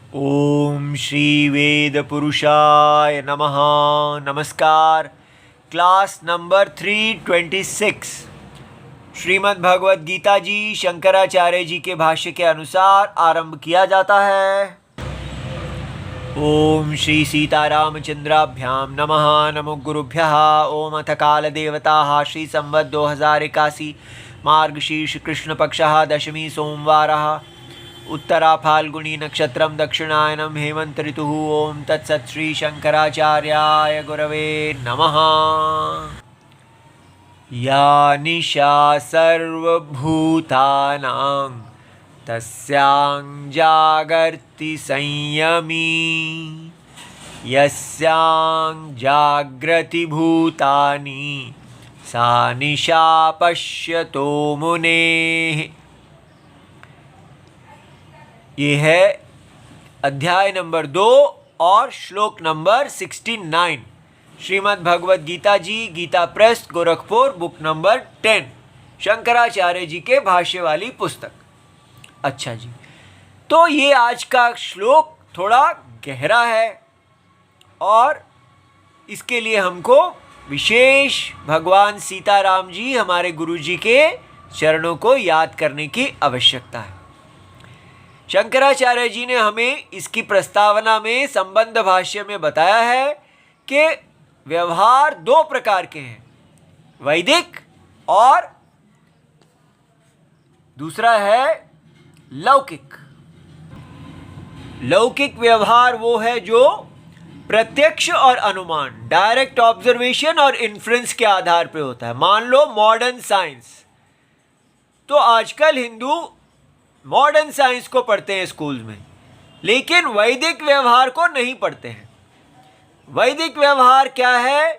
ओम श्री वेद पुरुषाय नमः। नमस्कार। क्लास नंबर 326 श्रीमद् भगवद गीता जी शंकराचार्य जी के भाष्य के अनुसार आरंभ किया जाता है। ओम श्री सीतारामचंद्राभ्याम नमः। नमो गुरुभ्यः। ओम अथ काल देवता श्री संवत् 2081 मार्गशीर्ष कृष्ण पक्षः दशमी सोमवारः उत्तरा फाल्गुनी नक्षत्रम दक्षिणायनम हेमंत ऋतुः। ओम तत्सत् श्री शंकराचार्याय गुरवे नमः। या निशा सर्वभूतानां तस्यां जागर्ति संयमी यस्यां जाग्रति भूतानि सा निशा पश्यतो मुनेः। ये है अध्याय नंबर 2 और श्लोक number 69 Shrimad Bhagavad Gita ji Gita Press Gorakhpur book number 10 Shankaracharya ji के भाष्य वाली पुस्तक। अच्छा जी, तो ये आज का श्लोक थोड़ा गहरा है और इसके लिए हमको विशेष भगवान सीताराम जी हमारे गुरु जी के चरणों को याद करने की आवश्यकता है। शंकराचार्य जी ने हमें इसकी प्रस्तावना में संबंध भाष्य में बताया है कि व्यवहार दो प्रकार के हैं, वैदिक और दूसरा है लौकिक। लौकिक व्यवहार वो है जो प्रत्यक्ष और अनुमान, डायरेक्ट ऑब्जर्वेशन और इन्फ्रेंस के आधार पे होता है। मान लो मॉडर्न साइंस, तो आजकल हिंदू मॉडर्न साइंस को पढ़ते हैं स्कूल में, लेकिन वैदिक व्यवहार को नहीं पढ़ते हैं। वैदिक व्यवहार क्या है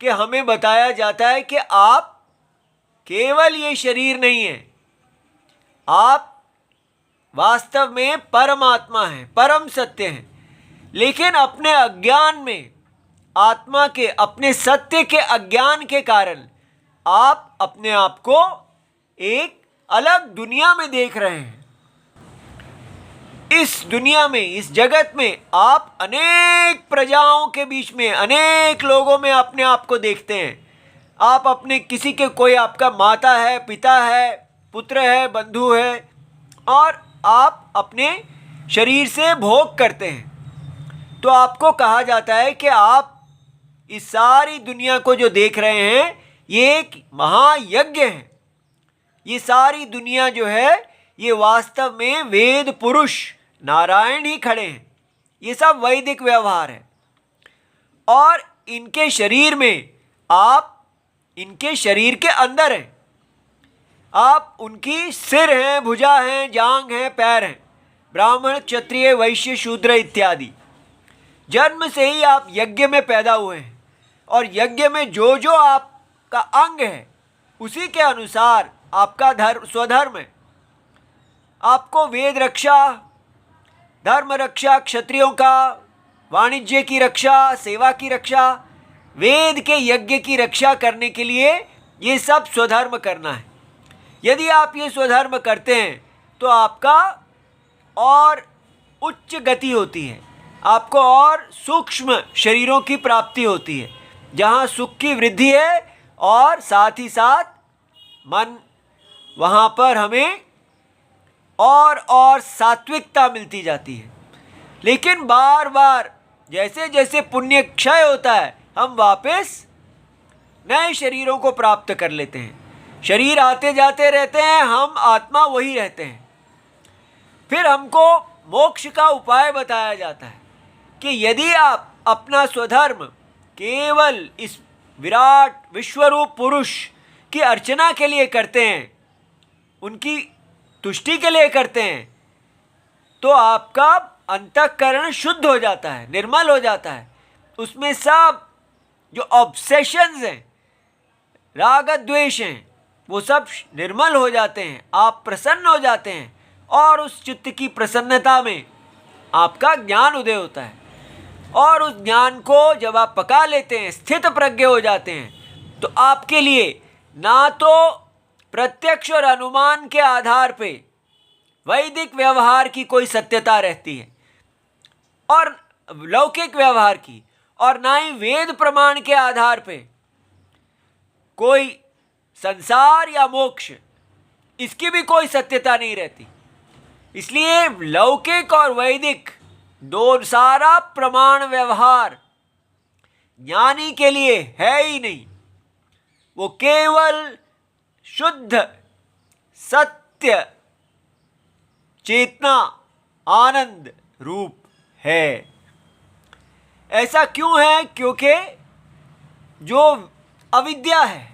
कि हमें बताया जाता है कि आप केवल ये शरीर नहीं है, आप वास्तव में परमात्मा हैं, परम सत्य हैं, लेकिन अपने अज्ञान में, आत्मा के अपने सत्य के अज्ञान के कारण आप अपने आप को एक अलग दुनिया में देख रहे हैं। इस दुनिया में, इस जगत में आप अनेक प्रजाओं के बीच में, अनेक लोगों में अपने आप को देखते हैं। आप अपने किसी के, कोई आपका माता है, पिता है, पुत्र है, बंधु है, और आप अपने शरीर से भोग करते हैं। तो आपको कहा जाता है कि आप इस सारी दुनिया को जो देख रहे हैं ये एक महायज्ञ है। ये सारी दुनिया जो है ये वास्तव में वेद पुरुष नारायण ही खड़े हैं। ये सब वैदिक व्यवहार है और इनके शरीर में, आप इनके शरीर के अंदर हैं, आप उनकी सिर हैं, भुजा हैं, जांग हैं, पैर हैं, ब्राह्मण क्षत्रिय वैश्य शूद्र इत्यादि। जन्म से ही आप यज्ञ में पैदा हुए हैं और यज्ञ में जो जो आपका अंग है उसी के अनुसार आपका स्वधर्म है। आपको वेद रक्षा, धर्म रक्षा, क्षत्रियों का वाणिज्य की रक्षा, सेवा की रक्षा, वेद के यज्ञ की रक्षा करने के लिए ये सब स्वधर्म करना है। यदि आप ये स्वधर्म करते हैं तो आपका और उच्च गति होती है, आपको और सूक्ष्म शरीरों की प्राप्ति होती है, जहाँ सुख की वृद्धि है और साथ ही साथ मन, वहाँ पर हमें और सात्विकता मिलती जाती है। लेकिन बार बार जैसे जैसे पुण्य क्षय होता है हम वापस नए शरीरों को प्राप्त कर लेते हैं। शरीर आते जाते रहते हैं, हम आत्मा वही रहते हैं। फिर हमको मोक्ष का उपाय बताया जाता है कि यदि आप अपना स्वधर्म केवल इस विराट विश्वरूप पुरुष की अर्चना के लिए करते हैं, उनकी तुष्टि के लिए करते हैं, तो आपका अंतःकरण शुद्ध हो जाता है, निर्मल हो जाता है। उसमें सब जो ऑब्सेशंस हैं, राग द्वेष हैं, वो सब निर्मल हो जाते हैं। आप प्रसन्न हो जाते हैं और उस चित्त की प्रसन्नता में आपका ज्ञान उदय होता है। और उस ज्ञान को जब आप पका लेते हैं, स्थित प्रज्ञ हो जाते हैं, तो आपके लिए ना तो प्रत्यक्ष और अनुमान के आधार पे वैदिक व्यवहार की कोई सत्यता रहती है, और लौकिक व्यवहार की, और ना ही वेद प्रमाण के आधार पे कोई संसार या मोक्ष, इसकी भी कोई सत्यता नहीं रहती। इसलिए लौकिक और वैदिक दो सारा प्रमाण व्यवहार ज्ञानी के लिए है ही नहीं। वो केवल शुद्ध सत्य चेतना आनंद रूप है। ऐसा क्यों है? क्योंकि जो अविद्या है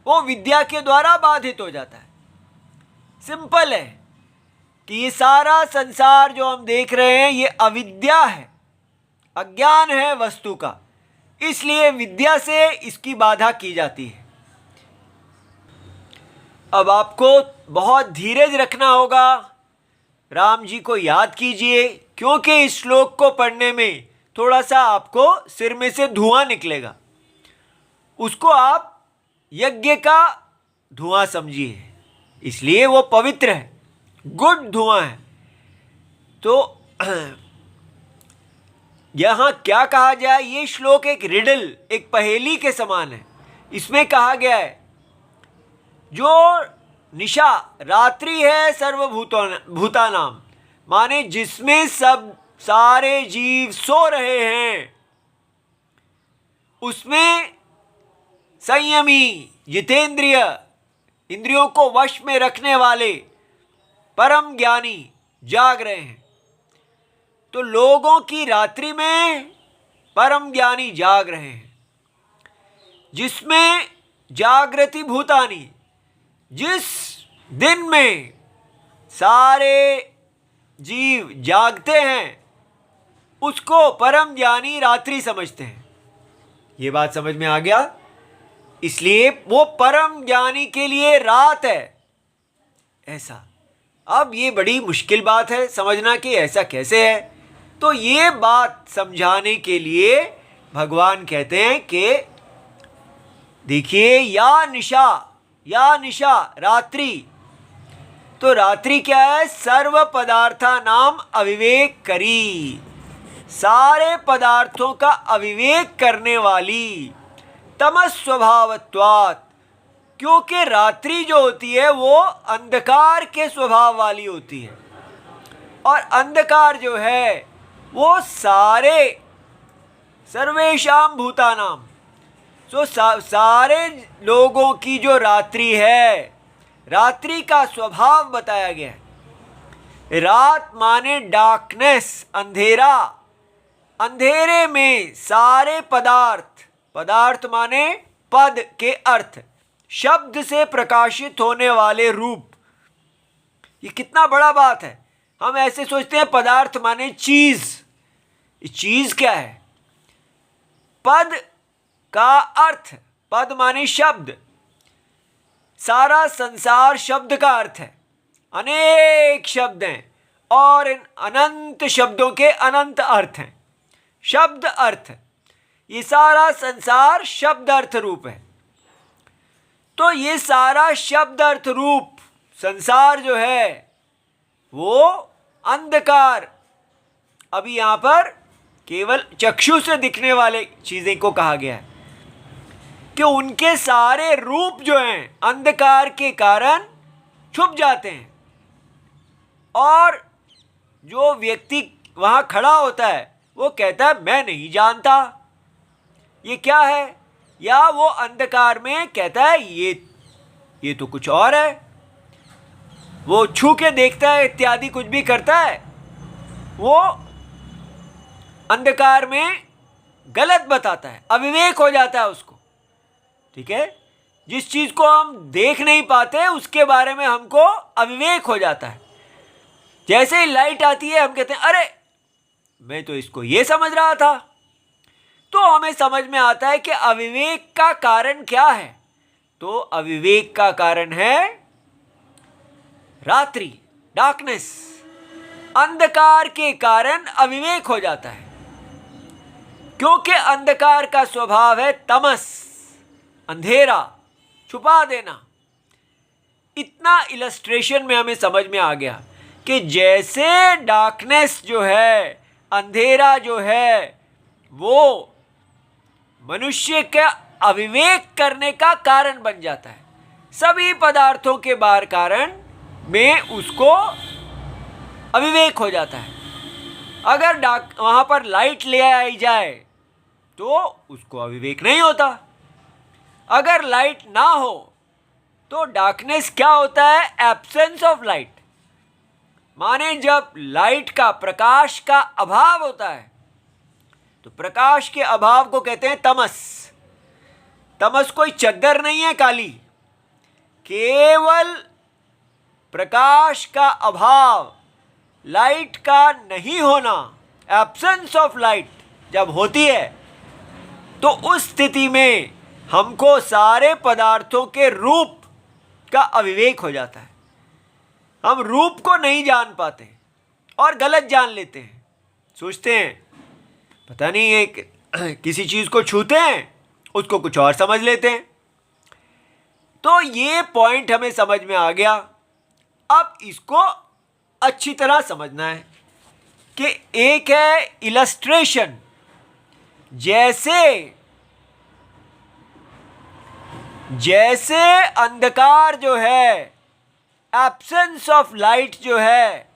वो विद्या के द्वारा बाधित हो जाता है। सिंपल है कि ये सारा संसार जो हम देख रहे हैं ये अविद्या है, अज्ञान है वस्तु का, इसलिए विद्या से इसकी बाधा की जाती है। अब आपको बहुत धीरज रखना होगा, राम जी को याद कीजिए, क्योंकि इस श्लोक को पढ़ने में थोड़ा सा आपको सिर में से धुआं निकलेगा। उसको आप यज्ञ का धुआं समझिए, इसलिए वो पवित्र है, गुड धुआं है। तो यहाँ क्या कहा जाए, ये श्लोक एक रिडल, एक पहेली के समान है। इसमें कहा गया है जो निशा रात्रि है सर्वभूतानाम, माने जिसमें सब सारे जीव सो रहे हैं, उसमें संयमी जितेंद्रिय इंद्रियों को वश में रखने वाले परम ज्ञानी जाग रहे हैं। तो लोगों की रात्रि में परम ज्ञानी जाग रहे हैं, जिसमें जागृति भूतानी, जिस दिन में सारे जीव जागते हैं उसको परम ज्ञानी रात्रि समझते हैं। ये बात समझ में आ गया? इसलिए वो परम ज्ञानी के लिए रात है। ऐसा अब ये बड़ी मुश्किल बात है समझना कि ऐसा कैसे है। तो ये बात समझाने के लिए भगवान कहते हैं कि देखिए, या निशा रात्रि, तो रात्रि क्या है? सर्व पदार्था नाम अविवेक करी, सारे पदार्थों का अविवेक करने वाली, तमस स्वभावत्वात्, क्योंकि रात्रि जो होती है वो अंधकार के स्वभाव वाली होती है, और अंधकार जो है वो सारे सर्वेषां भूतानाम, तो सारे लोगों की जो रात्रि है, रात्रि का स्वभाव बताया गया है। रात माने डार्कनेस, अंधेरा, अंधेरे में सारे पदार्थ माने पद के अर्थ, शब्द से प्रकाशित होने वाले रूप। ये कितना बड़ा बात है। हम ऐसे सोचते हैं पदार्थ माने चीज, चीज क्या है? पद का अर्थ, पद माने शब्द, सारा संसार शब्द का अर्थ है। अनेक शब्द हैं और इन अनंत शब्दों के अनंत अर्थ हैं। शब्द अर्थ, ये सारा संसार शब्द अर्थ रूप है। तो ये सारा शब्द अर्थ रूप संसार जो है वो अंधकार, अभी यहां पर केवल चक्षु से दिखने वाले चीजें को कहा गया है कि उनके सारे रूप जो हैं अंधकार के कारण छुप जाते हैं, और जो व्यक्ति वहां खड़ा होता है वो कहता है मैं नहीं जानता ये क्या है, या वो अंधकार में कहता है ये तो कुछ और है। वो छू के देखता है इत्यादि कुछ भी करता है, वो अंधकार में गलत बताता है, अविवेक हो जाता है उसको। ठीक है, जिस चीज को हम देख नहीं पाते उसके बारे में हमको अविवेक हो जाता है। जैसे ही लाइट आती है हम कहते हैं अरे मैं तो इसको ये समझ रहा था। तो हमें समझ में आता है कि अविवेक का कारण क्या है। तो अविवेक का कारण है रात्रि, डार्कनेस। अंधकार के कारण अविवेक हो जाता है, क्योंकि अंधकार का स्वभाव है तमस, अंधेरा, छुपा देना। इतना इलस्ट्रेशन में हमें समझ में आ गया कि जैसे डार्कनेस जो है अंधेरा जो है वो मनुष्य के अविवेक करने का कारण बन जाता है। सभी पदार्थों के बाहर कारण में उसको अविवेक हो जाता है। अगर वहाँ पर लाइट ले आई जाए तो उसको अविवेक नहीं होता। अगर लाइट ना हो तो डार्कनेस क्या होता है? Absence of light. माने जब लाइट का, प्रकाश का अभाव होता है तो प्रकाश के अभाव को कहते हैं तमस। तमस कोई चद्दर नहीं है काली, केवल प्रकाश का अभाव, लाइट का नहीं होना, एब्सेंस ऑफ लाइट जब होती है तो उस स्थिति में हमको सारे पदार्थों के रूप का अविवेक हो जाता है। हम रूप को नहीं जान पाते और गलत जान लेते हैं। सोचते हैं पता नहीं एक किसी चीज़ को छूते हैं, उसको कुछ और समझ लेते हैं। तो ये पॉइंट हमें समझ में आ गया। अब इसको अच्छी तरह समझना है कि एक है इलस्ट्रेशन, जैसे अंधकार जो है, एब्सेंस ऑफ लाइट जो है,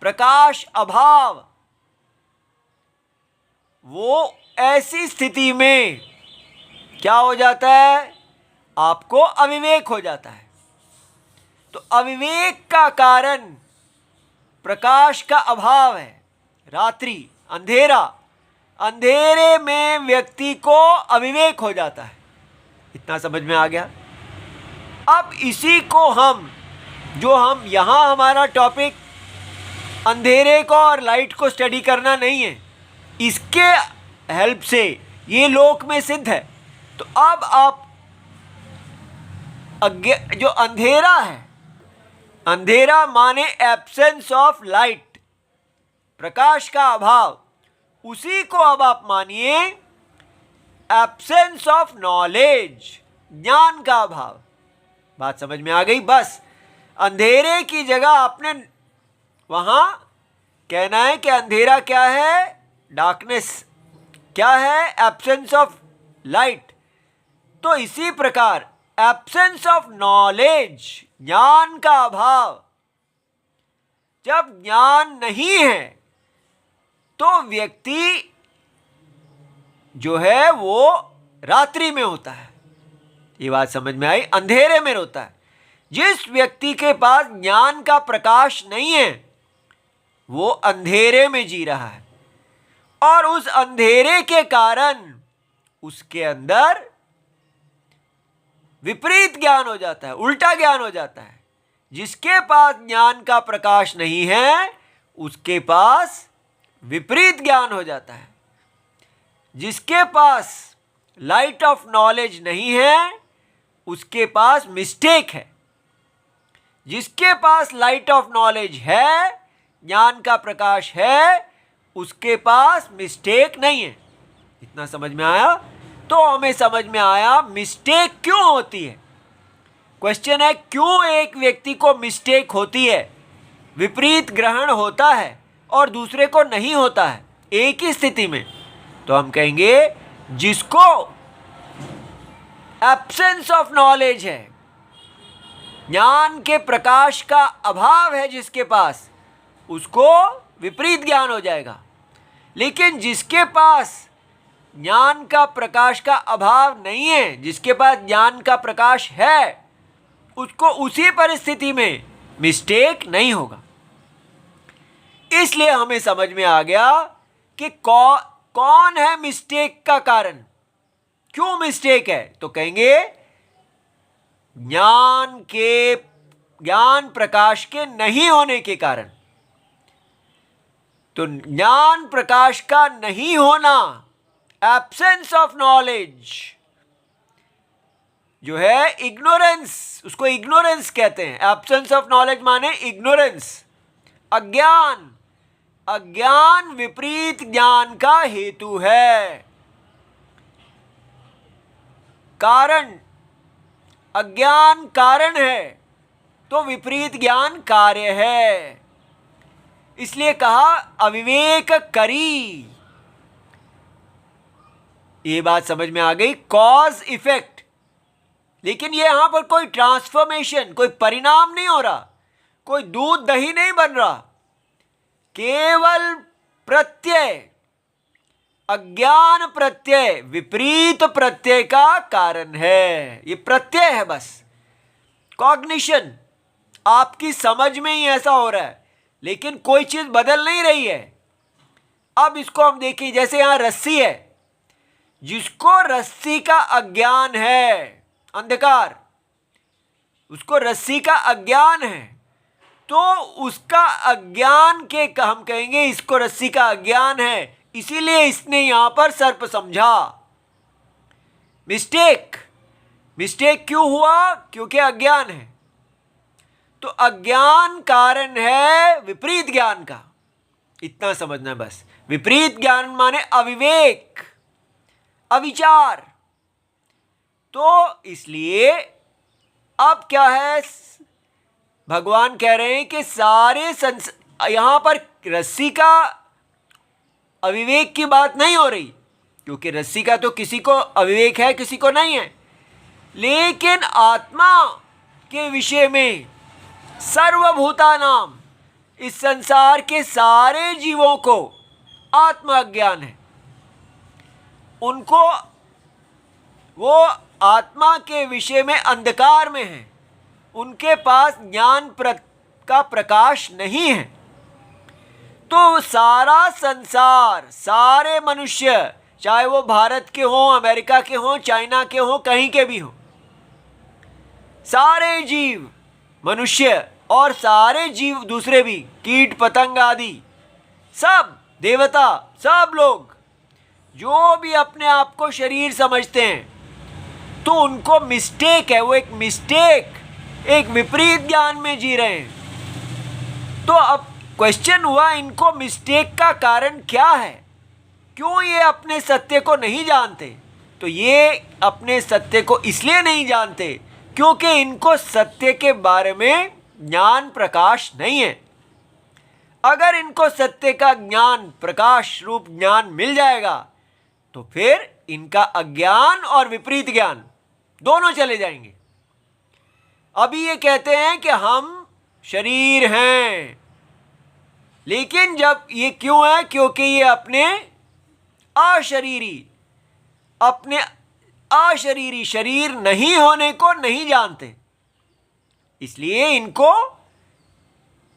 प्रकाश अभाव, वो ऐसी स्थिति में क्या हो जाता है? आपको अविवेक हो जाता है। तो अविवेक का कारण प्रकाश का अभाव है, रात्रि, अंधेरा। अंधेरे में व्यक्ति को अविवेक हो जाता है। इतना समझ में आ गया। अब इसी को हम यहाँ हमारा टॉपिक अंधेरे को और लाइट को स्टडी करना नहीं है, इसके हेल्प से ये लोक में सिद्ध है। तो अब आप जो अंधेरा है, अंधेरा माने एब्सेंस ऑफ लाइट, प्रकाश का अभाव, उसी को अब आप मानिए एब्सेंस ऑफ नॉलेज, ज्ञान का अभाव। बात समझ में आ गई? बस अंधेरे की जगह आपने वहां कहना है कि अंधेरा क्या है? डार्कनेस क्या है? Absence of light. तो इसी प्रकार एब्सेंस ऑफ नॉलेज, ज्ञान का अभाव, जब ज्ञान नहीं है तो व्यक्ति जो है वो रात्रि में होता है। ये बात समझ में आई? अंधेरे में होता है। जिस व्यक्ति के पास ज्ञान का प्रकाश नहीं है वो अंधेरे में जी रहा है, और उस अंधेरे के कारण उसके अंदर विपरीत ज्ञान हो जाता है, उल्टा ज्ञान हो जाता है। जिसके पास ज्ञान का प्रकाश नहीं है उसके पास विपरीत ज्ञान हो जाता है। जिसके पास लाइट ऑफ नॉलेज नहीं है उसके पास मिस्टेक है। जिसके पास लाइट ऑफ नॉलेज है, ज्ञान का प्रकाश है, उसके पास मिस्टेक नहीं है। इतना समझ में आया? तो हमें समझ में आया मिस्टेक क्यों होती है। क्वेश्चन है क्यों एक व्यक्ति को मिस्टेक होती है, विपरीत ग्रहण होता है और दूसरे को नहीं होता है एक ही स्थिति में। तो हम कहेंगे जिसको एब्सेंस ऑफ नॉलेज है, ज्ञान के प्रकाश का अभाव है जिसके पास, उसको विपरीत ज्ञान हो जाएगा। लेकिन जिसके पास ज्ञान का प्रकाश का अभाव नहीं है, जिसके पास ज्ञान का प्रकाश है, उसको उसी परिस्थिति में मिस्टेक नहीं होगा। इसलिए हमें समझ में आ गया कि कौन है मिस्टेक का कारण, क्यों मिस्टेक है। तो कहेंगे ज्ञान प्रकाश के नहीं होने के कारण। तो ज्ञान प्रकाश का नहीं होना, एब्सेंस ऑफ नॉलेज जो है, इग्नोरेंस, उसको इग्नोरेंस कहते हैं। एब्सेंस ऑफ नॉलेज माने इग्नोरेंस, अज्ञान। अज्ञान विपरीत ज्ञान का हेतु है। कारण, अज्ञान कारण है तो विपरीत ज्ञान कार्य है। इसलिए कहा अविवेक करी। ये बात समझ में आ गई, कॉज इफेक्ट। लेकिन ये यहां पर कोई ट्रांसफॉर्मेशन, कोई परिणाम नहीं हो रहा, कोई दूध दही नहीं बन रहा, केवल प्रत्यय, अज्ञान प्रत्यय, विपरीत प्रत्यय का कारण है। ये प्रत्यय है बस, कॉग्निशन, आपकी समझ में ही ऐसा हो रहा है, लेकिन कोई चीज बदल नहीं रही है। अब इसको हम देखिए, जैसे यहां रस्सी है, जिसको रस्सी का अज्ञान है, अंधकार, उसको रस्सी का अज्ञान है, तो उसका अज्ञान के हम कहेंगे इसको रस्सी का अज्ञान है, इसीलिए इसने यहां पर सर्प समझा। मिस्टेक, मिस्टेक क्यों हुआ? क्योंकि अज्ञान है। तो अज्ञान कारण है विपरीत ज्ञान का, इतना समझना बस। विपरीत ज्ञान माने अविवेक, अविचार। तो इसलिए अब क्या है, भगवान कह रहे हैं कि सारे यहां पर रस्सी का अविवेक की बात नहीं हो रही, क्योंकि रस्सी का तो किसी को अविवेक है, किसी को नहीं है। लेकिन आत्मा के विषय में सर्वभूतानाम, इस संसार के सारे जीवों को आत्मा अज्ञान है। उनको, वो आत्मा के विषय में अंधकार में है, उनके पास ज्ञान का प्रकाश नहीं है। तो सारा संसार, सारे मनुष्य, चाहे वो भारत के हों, अमेरिका के हों, चाइना के हों, कहीं के भी हों, सारे जीव, मनुष्य और सारे जीव दूसरे भी, कीट पतंग आदि, सब देवता, सब लोग जो भी अपने आप को शरीर समझते हैं, तो उनको मिस्टेक है, वो एक मिस्टेक, एक विपरीत ज्ञान में जी रहे हैं। तो अब क्वेश्चन हुआ, इनको मिस्टेक का कारण क्या है? क्यों ये अपने सत्य को नहीं जानते? तो ये अपने सत्य को इसलिए नहीं जानते क्योंकि इनको सत्य के बारे में ज्ञान प्रकाश नहीं है। अगर इनको सत्य का ज्ञान, प्रकाश रूप ज्ञान मिल जाएगा, तो फिर इनका अज्ञान और विपरीत ज्ञान दोनों चले जाएंगे। अभी ये कहते हैं कि हम शरीर हैं, लेकिन जब ये क्यों है? क्योंकि ये अपने अशरीरी शरीर नहीं होने को नहीं जानते, इसलिए इनको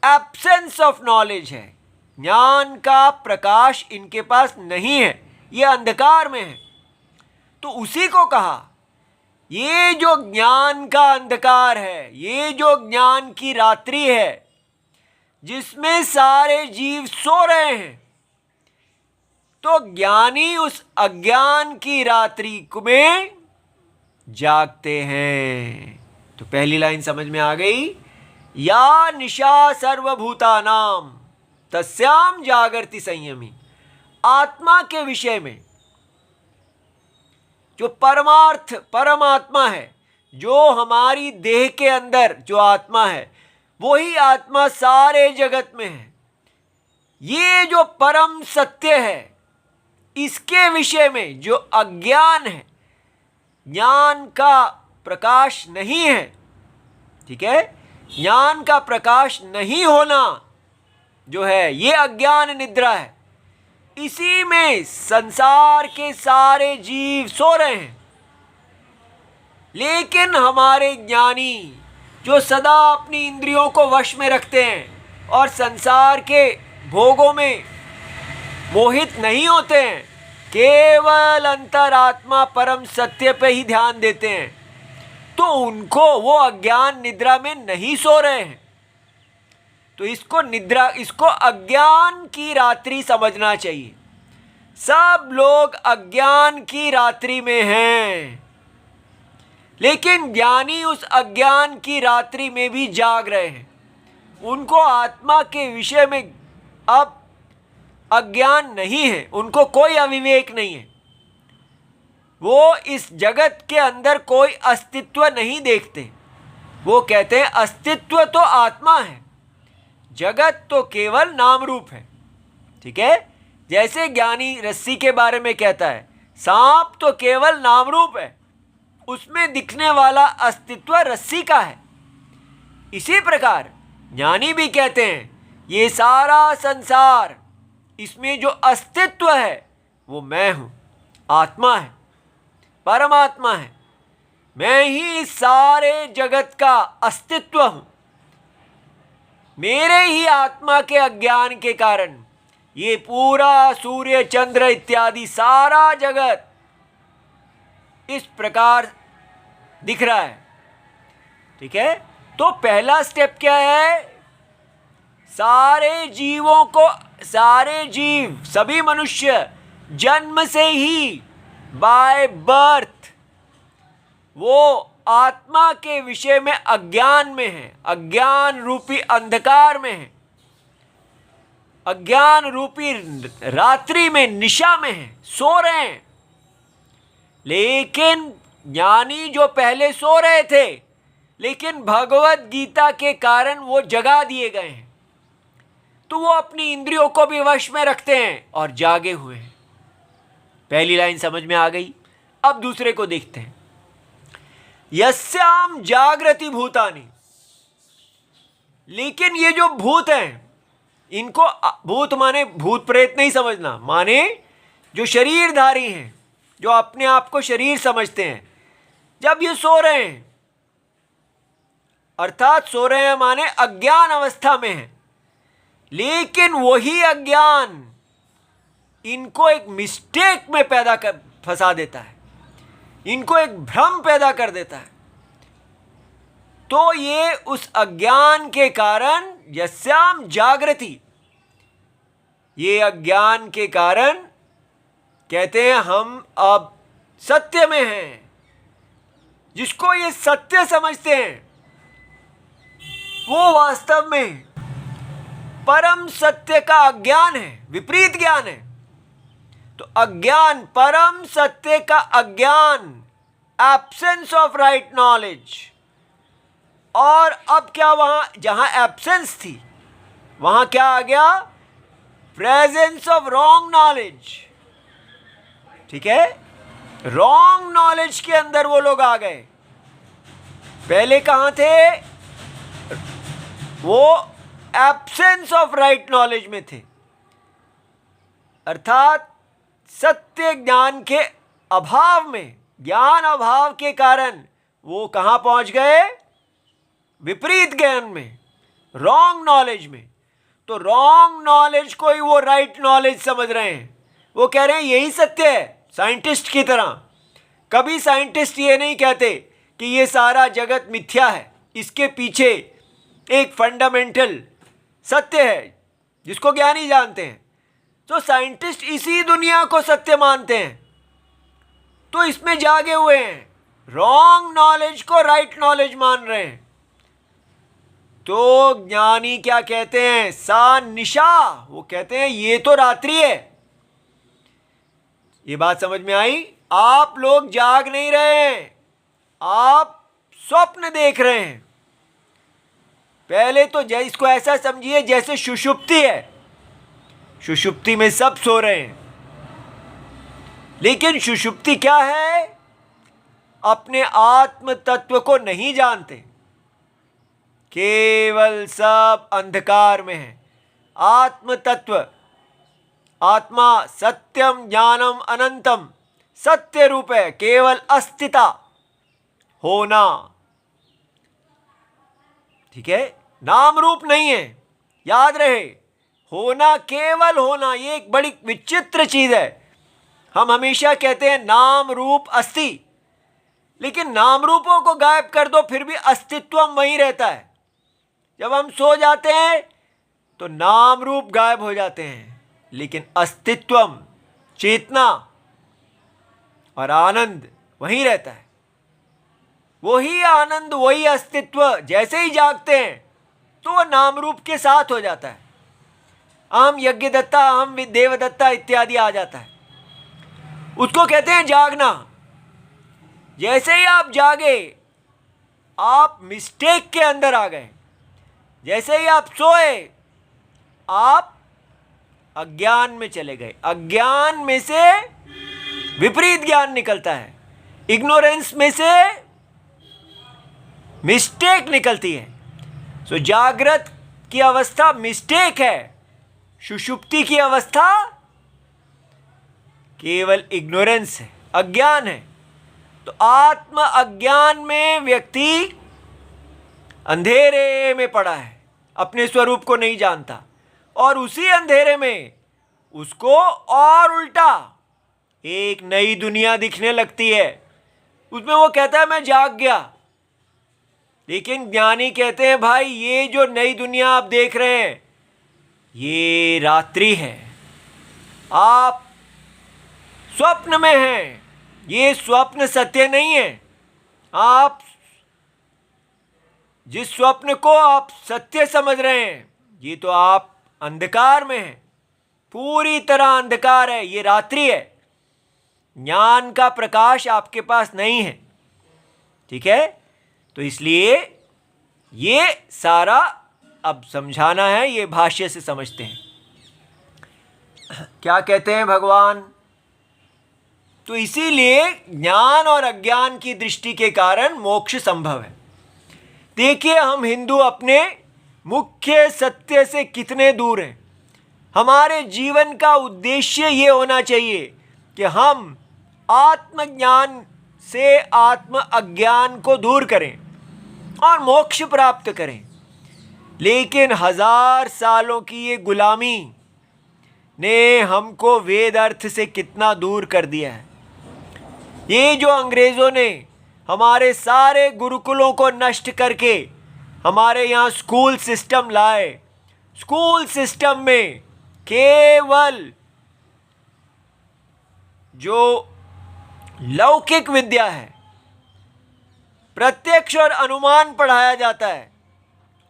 एब्सेंस ऑफ नॉलेज है, ज्ञान का प्रकाश इनके पास नहीं है, ये अंधकार में है। तो उसी को कहा, ये जो ज्ञान का अंधकार है, ये जो ज्ञान की रात्रि है, जिसमें सारे जीव सो रहे हैं, तो ज्ञानी उस अज्ञान की रात्रि में जागते हैं। तो पहली लाइन समझ में आ गई, या निशा सर्वभूतानाम तस्याम जागृति संयमी। आत्मा के विषय में जो परमार्थ, परमात्मा है, जो हमारी देह के अंदर जो आत्मा है, वही आत्मा सारे जगत में है। ये जो परम सत्य है, इसके विषय में जो अज्ञान है, ज्ञान का प्रकाश नहीं है, ठीक है, ज्ञान का प्रकाश नहीं होना जो है, ये अज्ञान निद्रा है। इसी में संसार के सारे जीव सो रहे हैं। लेकिन हमारे ज्ञानी जो सदा अपनी इंद्रियों को वश में रखते हैं और संसार के भोगों में मोहित नहीं होते हैं, केवल अंतरात्मा परम सत्य पे ही ध्यान देते हैं, तो उनको वो अज्ञान निद्रा में नहीं सो रहे हैं। तो इसको निद्रा, इसको अज्ञान की रात्रि समझना चाहिए। सब लोग अज्ञान की रात्रि में हैं, लेकिन ज्ञानी उस अज्ञान की रात्रि में भी जाग रहे हैं। उनको आत्मा के विषय में अब अज्ञान नहीं है, उनको कोई अविवेक नहीं है। वो इस जगत के अंदर कोई अस्तित्व नहीं देखते। वो कहते हैं अस्तित्व तो आत्मा है, जगत तो केवल नाम रूप है। ठीक है, जैसे ज्ञानी रस्सी के बारे में कहता है, सांप तो केवल नाम रूप है, उसमें दिखने वाला अस्तित्व रस्सी का है। इसी प्रकार ज्ञानी भी कहते हैं, ये सारा संसार, इसमें जो अस्तित्व है वो मैं हूं, आत्मा है, परमात्मा है। मैं ही इस सारे जगत का अस्तित्व हूं। मेरे ही आत्मा के अज्ञान के कारण ये पूरा सूर्य चंद्र इत्यादि सारा जगत इस प्रकार दिख रहा है। ठीक है, तो पहला स्टेप क्या है? सारे जीवों को, सारे जीव, सभी मनुष्य जन्म से ही बाय बर्थ वो आत्मा के विषय में अज्ञान में है, अज्ञान रूपी अंधकार में है, अज्ञान रूपी रात्रि में, निशा में है, सो रहे हैं। लेकिन ज्ञानी जो पहले सो रहे थे, लेकिन भगवत गीता के कारण वो जगा दिए गए हैं, तो वो अपनी इंद्रियों को भी वश में रखते हैं और जागे हुए हैं। पहली लाइन समझ में आ गई। अब दूसरे को देखते हैं। यस्याम जागृति भूतानि। लेकिन ये जो भूत हैं, इनको भूत माने भूत प्रेत नहीं समझना, माने जो शरीरधारी हैं, जो अपने आप को शरीर समझते हैं, जब ये सो रहे हैं, अर्थात सो रहे हैं माने अज्ञान अवस्था में है, लेकिन वही अज्ञान इनको एक मिस्टेक में फंसा देता है, इनको एक भ्रम पैदा कर देता है। तो ये उस अज्ञान के कारण, यस्याम जागृति, ये अज्ञान के कारण कहते हैं हम अब सत्य में हैं। जिसको ये सत्य समझते हैं वो वास्तव में परम सत्य का अज्ञान है, विपरीत ज्ञान है। तो अज्ञान, परम सत्य का अज्ञान, एब्सेंस ऑफ राइट नॉलेज। और अब क्या, वहां जहां एब्सेंस थी वहां क्या आ गया? Presence of wrong knowledge. ठीक है, रॉन्ग नॉलेज के अंदर वो लोग आ गए। पहले कहां थे? वो एब्सेंस ऑफ राइट नॉलेज में थे, अर्थात सत्य ज्ञान के अभाव में, ज्ञान अभाव के कारण वो कहां पहुंच गए? विपरीत ज्ञान में, रॉन्ग नॉलेज में। तो रॉन्ग नॉलेज को ही वो राइट नॉलेज समझ रहे हैं। वो कह रहे हैं यही सत्य है, साइंटिस्ट की तरह। कभी साइंटिस्ट ये नहीं कहते कि ये सारा जगत मिथ्या है, इसके पीछे एक फंडामेंटल सत्य है जिसको ज्ञानी जानते हैं। तो साइंटिस्ट इसी दुनिया को सत्य मानते हैं, तो इसमें जागे हुए हैं, रॉन्ग नॉलेज को राइट नॉलेज मान रहे हैं। तो ज्ञानी क्या कहते हैं? सा निशा। वो कहते हैं ये तो रात्रि है। ये बात समझ में आई? आप लोग जाग नहीं रहे हैं, आप स्वप्न देख रहे हैं। पहले तो इसको ऐसा समझिए जैसे सुषुप्ति है, सुषुप्ति में सब सो रहे हैं। लेकिन सुषुप्ति क्या है? अपने आत्म तत्व को नहीं जानते, केवल सब अंधकार में है। आत्म तत्व, आत्मा सत्यम ज्ञानम अनंतम, सत्य रूप है, केवल अस्तिता, होना। ठीक है, नाम रूप नहीं है, याद रहे। होना, केवल होना, ये एक बड़ी विचित्र चीज है। हम हमेशा कहते हैं नाम रूप अस्ति, लेकिन नाम रूपों को गायब कर दो फिर भी अस्तित्व वहीं रहता है। जब हम सो जाते हैं तो नाम रूप गायब हो जाते हैं, लेकिन अस्तित्व, चेतना और आनंद वहीं रहता है। वही आनंद, वही अस्तित्व जैसे ही जागते हैं तो वह नाम रूप के साथ हो जाता है। अहम यज्ञदत्ता, अहम देवदत्ता इत्यादि आ जाता है। उसको कहते हैं जागना। जैसे ही आप जागे, आप मिस्टेक के अंदर आ गए। जैसे ही आप सोए, आप अज्ञान में चले गए। अज्ञान में से विपरीत ज्ञान निकलता है, इग्नोरेंस में से मिस्टेक निकलती है। सो जागृत की अवस्था मिस्टेक है, सुषुप्ति की अवस्था केवल इग्नोरेंस है, अज्ञान है। तो आत्म अज्ञान में व्यक्ति अंधेरे में पड़ा है, अपने स्वरूप को नहीं जानता, और उसी अंधेरे में उसको और उल्टा एक नई दुनिया दिखने लगती है। उसमें वो कहता है मैं जाग गया, लेकिन ज्ञानी कहते हैं भाई ये जो नई दुनिया आप देख रहे हैं ये रात्रि है, आप स्वप्न में हैं, ये स्वप्न सत्य नहीं है। आप जिस स्वप्न को आप सत्य समझ रहे हैं ये तो आप अंधकार में हैं, पूरी तरह अंधकार है, ये रात्रि है, ज्ञान का प्रकाश आपके पास नहीं है। ठीक है, तो इसलिए ये सारा अब समझाना है, ये भाष्य से समझते हैं। क्या कहते हैं भगवान? तो इसीलिए ज्ञान और अज्ञान की दृष्टि के कारण मोक्ष संभव है। देखिए हम हिंदू अपने मुख्य सत्य से कितने दूर हैं। हमारे जीवन का उद्देश्य ये होना चाहिए कि हम आत्मज्ञान से आत्म अज्ञान को दूर करें और मोक्ष प्राप्त करें। लेकिन 1000 सालों की ये गुलामी ने हमको वेद अर्थ से कितना दूर कर दिया है। ये जो अंग्रेज़ों ने हमारे सारे गुरुकुलों को नष्ट करके हमारे यहाँ स्कूल सिस्टम लाए, स्कूल सिस्टम में केवल जो लौकिक विद्या है, प्रत्यक्ष और अनुमान पढ़ाया जाता है,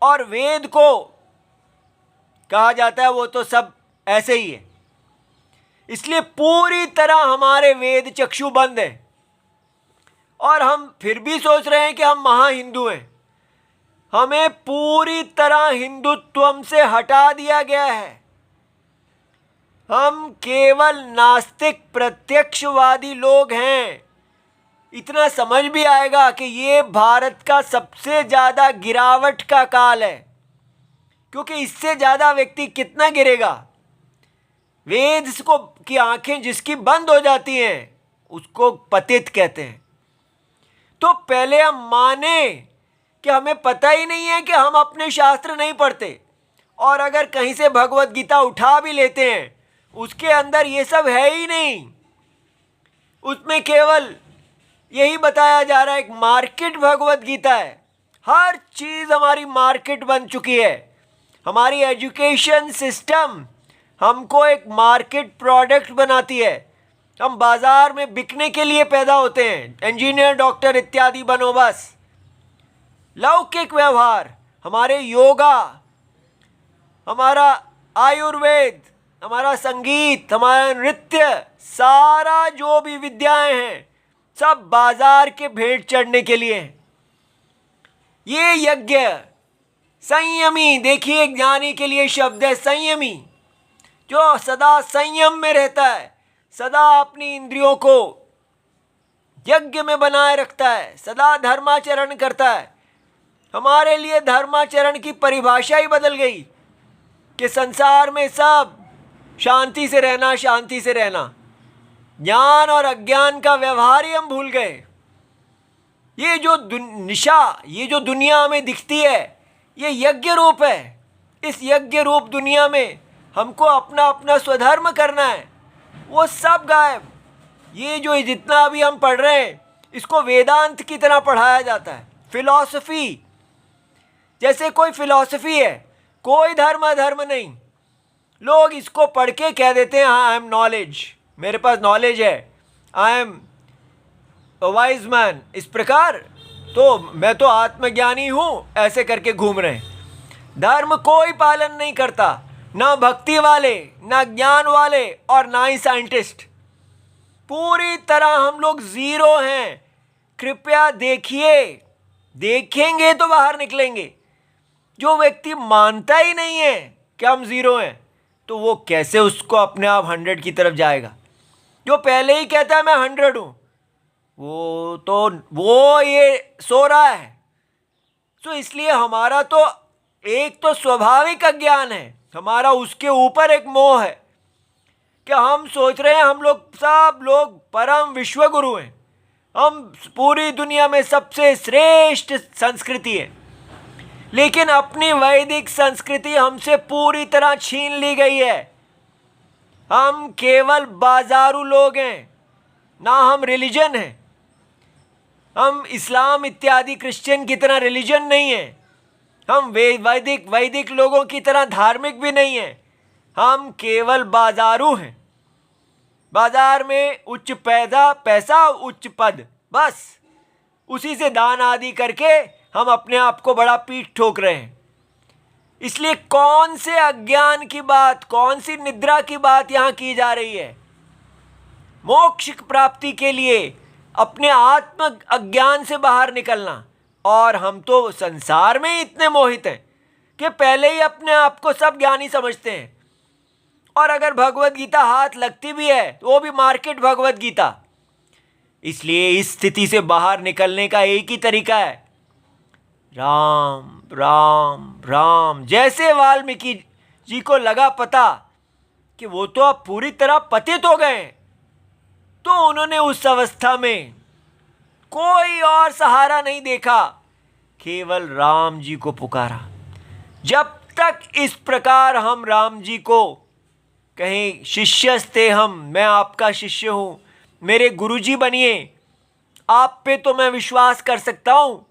और वेद को कहा जाता है वो तो सब ऐसे ही है। इसलिए पूरी तरह हमारे वेद चक्षु बंद है, और हम फिर भी सोच रहे हैं कि हम महा हिंदू हैं। हमें पूरी तरह हिंदुत्व से हटा दिया गया है। हम केवल नास्तिक प्रत्यक्षवादी लोग हैं। इतना समझ भी आएगा कि ये भारत का सबसे ज़्यादा गिरावट का काल है, क्योंकि इससे ज़्यादा व्यक्ति कितना गिरेगा। वेद को की आंखें जिसकी बंद हो जाती हैं उसको पतित कहते हैं। तो पहले हम माने कि हमें पता ही नहीं है कि हम अपने शास्त्र नहीं पढ़ते, और अगर कहीं से भगवत गीता उठा भी लेते हैं उसके अंदर ये सब है ही नहीं। उसमें केवल यही बताया जा रहा है, एक मार्केट भगवत गीता है। हर चीज़ हमारी मार्केट बन चुकी है। हमारी एजुकेशन सिस्टम हमको एक मार्केट प्रोडक्ट बनाती है। हम बाज़ार में बिकने के लिए पैदा होते हैं, इंजीनियर, डॉक्टर इत्यादि बनो बस। लौकिक व्यवहार, हमारे योगा, हमारा आयुर्वेद, हमारा संगीत, हमारा नृत्य, सारा जो भी विद्याएं हैं सब बाजार के भेंट चढ़ने के लिए हैं। ये यज्ञ संयमी, देखिए ज्ञानी के लिए शब्द है संयमी, जो सदा संयम में रहता है, सदा अपनी इंद्रियों को यज्ञ में बनाए रखता है, सदा धर्माचरण करता है। हमारे लिए धर्माचरण की परिभाषा ही बदल गई कि संसार में सब शांति से रहना, शांति से रहना। ज्ञान और अज्ञान का व्यवहार ही हम भूल गए। ये जो निशा, ये जो दुनिया हमें दिखती है ये यज्ञ रूप है। इस यज्ञ रूप दुनिया में हमको अपना अपना स्वधर्म करना है, वो सब गायब। ये जो जितना अभी हम पढ़ रहे हैं इसको वेदांत की तरह पढ़ाया जाता है, फिलॉसफी जैसे कोई फिलॉसफी है, कोई धर्म अधर्म नहीं। लोग इसको पढ़ के कह देते हैं हाँ आई एम नॉलेज, मेरे पास नॉलेज है, I am a wise man. इस प्रकार तो मैं तो आत्मज्ञानी हूँ, ऐसे करके घूम रहे हैं। धर्म कोई पालन नहीं करता, ना भक्ति वाले, ना ज्ञान वाले, और ना ही साइंटिस्ट। पूरी तरह हम लोग ज़ीरो हैं। कृपया देखिए, देखेंगे तो बाहर निकलेंगे। जो व्यक्ति मानता ही नहीं है कि हम 0 हैं, तो वो कैसे उसको अपने आप 100 की तरफ जाएगा? जो पहले ही कहता है मैं 100 हूँ, वो ये सो रहा है। तो इसलिए हमारा तो एक तो स्वाभाविक अज्ञान है, हमारा उसके ऊपर एक मोह है कि हम सोच रहे हैं हम लोग सब लोग परम विश्व गुरु हैं, हम पूरी दुनिया में सबसे श्रेष्ठ संस्कृति है। लेकिन अपनी वैदिक संस्कृति हमसे पूरी तरह छीन ली गई है। हम केवल बाजारू लोग हैं, ना हम रिलीजन हैं। हम इस्लाम इत्यादि क्रिश्चियन की तरह रिलीजन नहीं है। हम वैदिक लोगों की तरह धार्मिक भी नहीं है। हम केवल बाजारू हैं। बाजार में उच्च पैसा उच्च पद, बस उसी से दान आदि करके हम अपने आप को बड़ा पीठ ठोक रहे हैं। इसलिए कौन से अज्ञान की बात, कौन सी निद्रा की बात यहाँ की जा रही है? मोक्ष प्राप्ति के लिए अपने आत्म अज्ञान से बाहर निकलना। और हम तो संसार में ही इतने मोहित हैं कि पहले ही अपने आप को सब ज्ञानी समझते हैं। और अगर भगवत गीता हाथ लगती भी है तो वो भी मार्केट भगवत गीता। इसलिए इस स्थिति से बाहर निकलने का एक ही तरीका है, राम राम राम। जैसे वाल्मीकि जी को लगा पता कि वो तो अब पूरी तरह पतित हो गए, तो उन्होंने उस अवस्था में कोई और सहारा नहीं देखा, केवल राम जी को पुकारा। जब तक इस प्रकार हम राम जी को कहें शिष्यस्ते हम, मैं आपका शिष्य हूँ, मेरे गुरुजी बनिए, आप पे तो मैं विश्वास कर सकता हूँ,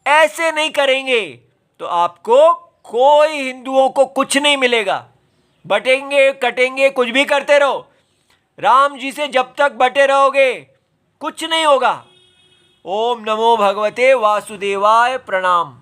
ऐसे नहीं करेंगे तो आपको कोई हिंदुओं को कुछ नहीं मिलेगा। बटेंगे कटेंगे कुछ भी करते रहो, राम जी से जब तक बटे रहोगे कुछ नहीं होगा। ओम नमो भगवते वासुदेवाय, प्रणाम।